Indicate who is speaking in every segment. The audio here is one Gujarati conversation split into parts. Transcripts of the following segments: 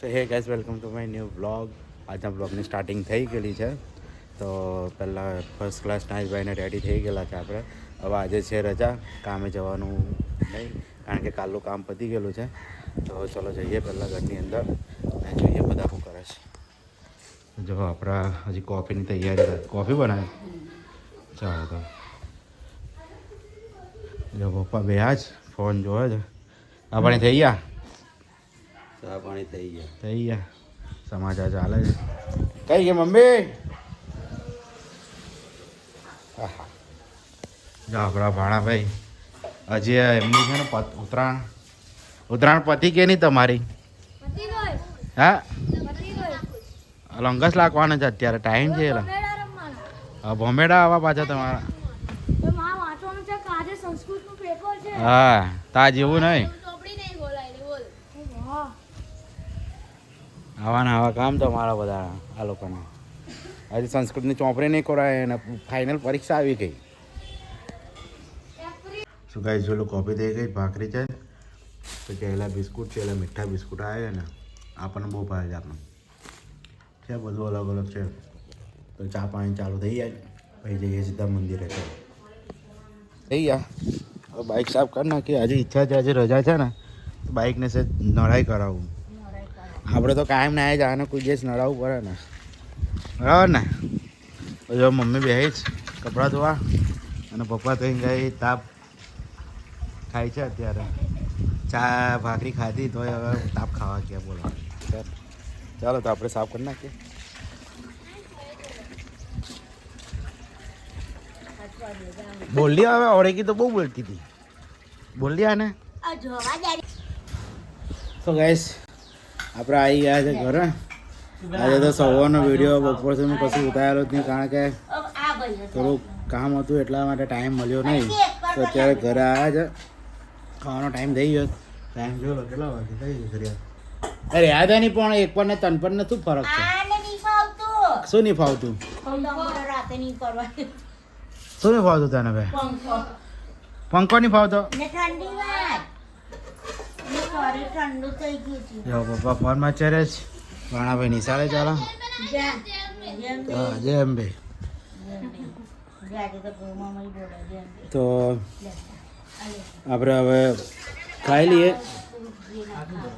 Speaker 1: So hey guys welcome to my new blog. આજના બ્લોગની સ્ટાર્ટિંગ થઈ ગયેલી છે. તો પહેલાં ફર્સ્ટ ક્લાસ નાઈશભાઈને રેડી થઈ ગયેલા છે આપણે. હવે આજે છે રજા, કામે જવાનું નહીં કારણ કે કાલનું કામ પતી ગયેલું છે. તો ચલો જઈએ પહેલાં ઘરની અંદર અને જોઈએ બધા શું કરે છે. જો આપણા હજી કોફીની તૈયારી થાય. કોફી બનાવે ચાલો તો જો પપ્પા બે જ ફોન જોવે છે. આપણે થઈ ગયા ચા પાણી થઈ ગયા સમાચાર ચાલે છે. કઈ ગયા મમ્મી? જો આપણા ભાણાભાઈ હજી એમની છે ને ઉત્તરાયણ પતી કે નહીં તમારી? હા લંગસ લાગવાના છે અત્યારે ટાઈમ છે. ભોમેડા આવવા પાછા તમારા. હા તા જેવું નહીં આવાના આવા કામ તમારા બધા આ લોકોને. આજે સંસ્કૃતની ચોપડી નહીં કરાય અને ફાઇનલ પરીક્ષા આવી ગઈ. શું કાંઈ જોલું કોપી થઈ ગઈ, ભાખરી છે પછી એલા બિસ્કુટ છે, એટલે મીઠા બિસ્કુટ આવ્યા ને આપણને બહુ ભાવે છે. આપણને છે બધું અલગ અલગ છે. તો ચા પાણી ચાલુ થઈ જાય પછી જઈએ સીધા મંદિરે. થઈ ગયા હવે બાઇક સાફ કરી નાખીએ. આજે ઈચ્છા છે આજે રજા છે ને તો બાઇકને છે નળાઈ કરાવવું. આપણે તો કાયમ ના આવે જવાનું, કોઈ દિવસ નડાવવું પડે ને બરાબર ને. પછી મમ્મી બે જ કપડાં ધોવા અને પપ્પા તો ગઈ તાપ ખાય છે અત્યારે. ચા ભાખરી ખાધી તો હવે તાપ ખાવા ગયા બોલો. ચાલો તો આપણે સાફ કરી નાખીએ. બોલી હવે ઓળેકી તો બહુ બોલતી હતી. બોલી આને તો ગાઈસ આપણે આવી ગયા છે ઘરે. આજે તો સવારનો વિડીયો બપોર સુધી કશું ઉતારેલો જ નહીં કારણ કે થોડું કામ હતું એટલા માટે ટાઈમ મળ્યો નહીં. તો અત્યારે ઘરે આવ્યા છે. ખાવાનો ટાઈમ થઈ ગયો. ટાઈમ જોયો કેટલા વાગે થઈ ગયો ઘરે. અરે યાદ નહીં પણ એક પર ને ત્રણ પર ને શું ફરક છે? શું નહીં ફાવતું? શું નહીં ફાવતું તને ભાઈ? પંખો નહીં ફાવતો? જો પપ્પા ફોનમાં ચરે છે. ભાણાભાઈ નિશાળે ચાલો. જય અંબે. તો આપણે હવે ખાઈ લઈએ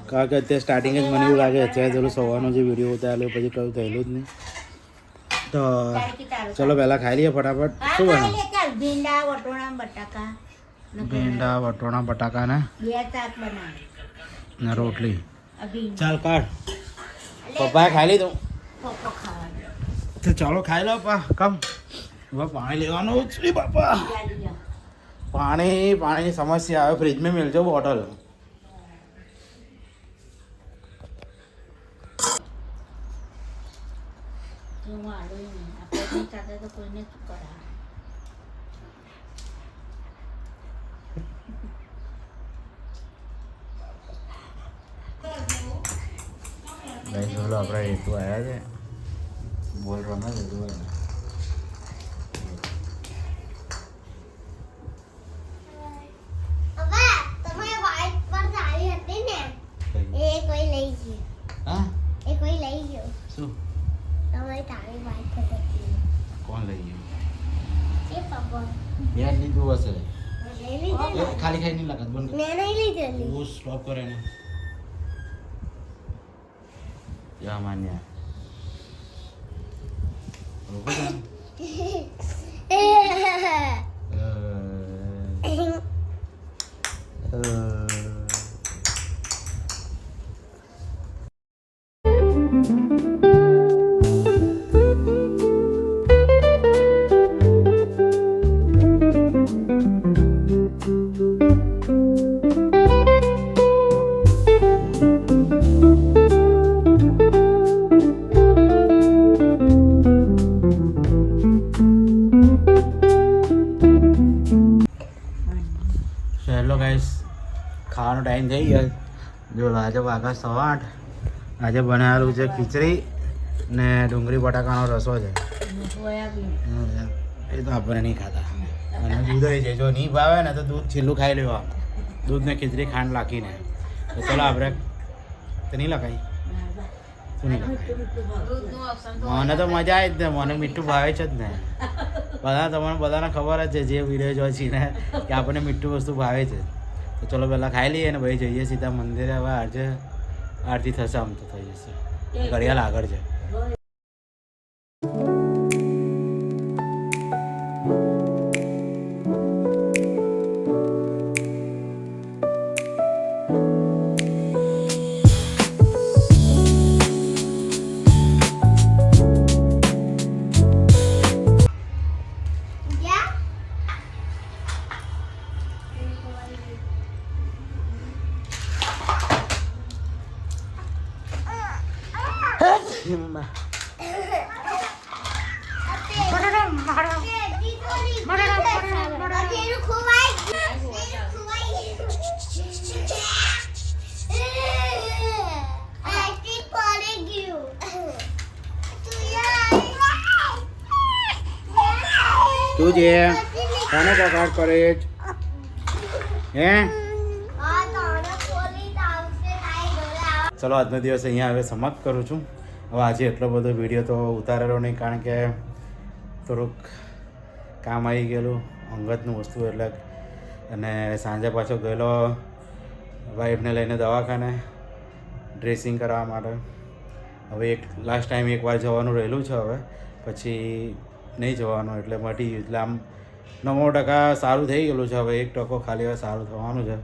Speaker 1: કારણ કે અત્યારે સ્ટાર્ટિંગ જ મને એવું લાગે અત્યારે થોડું સવારનો જે વિડીયો ઉતારેલો પછી કયું થયેલું જ નહીં. તો ચલો પહેલાં ખાઈ લઈએ ફટાફટ. શું બનાવ? ભીંડા વટોણા બટાકા ને રોટલી. ચાલ કાઢ. પપ્પાએ ખાઈ લીધું તો ચાલો ખાઈ લો પા. કમ હવે પાણી લેવાનું છે બાપા. પાણીની સમસ્યા આવે. ફ્રીજમાં મેળજો બોટલ. ભાઈ બોલો આપણે હેતુ આવ્યા છે. બોલ રમે છે જો. કોણ લઈ ગયું? યાર લીધું હશે. ખાલી ખાઈ નહીં લાગત. બંધ હું સ્ટોપ કરે ને માન્ય ખાવાનો ટાઈમ થઈ ગયો. જો આજે વાગા 8:15. આજે બનાવેલું છે ખીચડી ને ડુંગળી બટાકાનો રસો છે. એ તો આપણે નહીં ખાતા. અને દૂધ છે જો નહીં ભાવે ને તો દૂધ છેલ્લું ખાઈ લેવા. દૂધ ને ખીચડી ખાંડ લાખીને. તો ચલો આપણે તો નહીં લખાય. શું નહીં મને તો મજા આવી જ ને, મને મીઠું ભાવે છે જ ને. તમને બધાને ખબર જ છે જે વિડીયો જોઈ છે ને કે આપણને મીઠું વસ્તુ ભાવે છે. તો ચલો પહેલાં ખાઈ લઈએ ને ભાઈ જઈએ સીધા મંદિરે. હવે આજે આરતી થશે, આમ તો થઈ જશે, ઘડિયાળ આગળ છે. તું જે તને કકાટ કરે હે? ચલો આજનો દિવસ અહીંયા હવે સમાપ્ત કરું છું. હવે આજે એટલો બધો વિડીયો તો ઉતારેલો નહીં, કારણ કે થોડુંક કામ આવી ગયેલું અંગતનું વસ્તુ એટલે. અને સાંજે પાછો ગયેલો વાઈફને લઈને દવાખાને ડ્રેસિંગ કરાવવા માટે. હવે લાસ્ટ ટાઈમ એકવાર જવાનું રહેલું છે, હવે પછી નહીં જવાનું એટલે મટી ગયું. એટલે આમ 90% સારું થઈ ગયેલું છે, હવે 1% ખાલી હવે સારું થવાનું છે.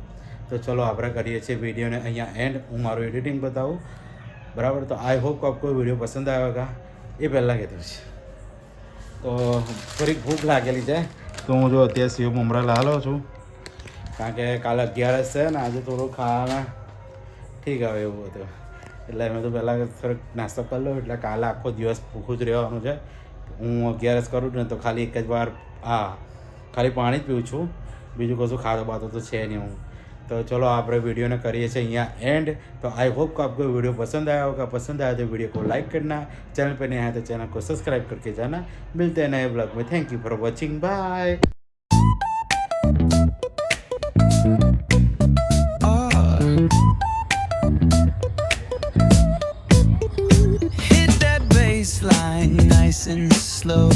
Speaker 1: તો ચલો આપણે કરીએ છીએ વિડીયોને અહીંયા એન્ડ. હું મારું એડિટિંગ બતાવું, બરાબર? તો આઈ હોપ આપકો વિડીયો પસંદ આવેગા, એ પહેલાં કીધું છે. તો થોડીક ભૂખ લાગેલી છે, તો હું જો અત્યારે સેવ મમરા લાલો છું, કારણ કે કાલે 11 છે ને આજે થોડું ખાવામાં ઠીક આવે એવું હતું. એટલે મેં તો પહેલાં થોડોક નાસ્તો કરી લઉં, એટલે કાલે આખો દિવસ ભૂખું જ રહેવાનું છે. હું 11 કરું ને તો ખાલી એક જ વાર ખાલી પાણી જ પીઉં છું, બીજું કશું ખાતો બાતો તો છે નહીં હું. तो चलो आप वीडियो ने करिए यहाँ एंड. तो आई होप को आपको वीडियो पसंद आया होगा. पसंद आया तो वीडियो को लाइक करना, चैनल पर नया है तो चैनल को सब्सक्राइब करके जाना. मिलते हैं नए ब्लॉग में. Thank you for watching. Bye.
Speaker 2: Hit that baseline nice and slow.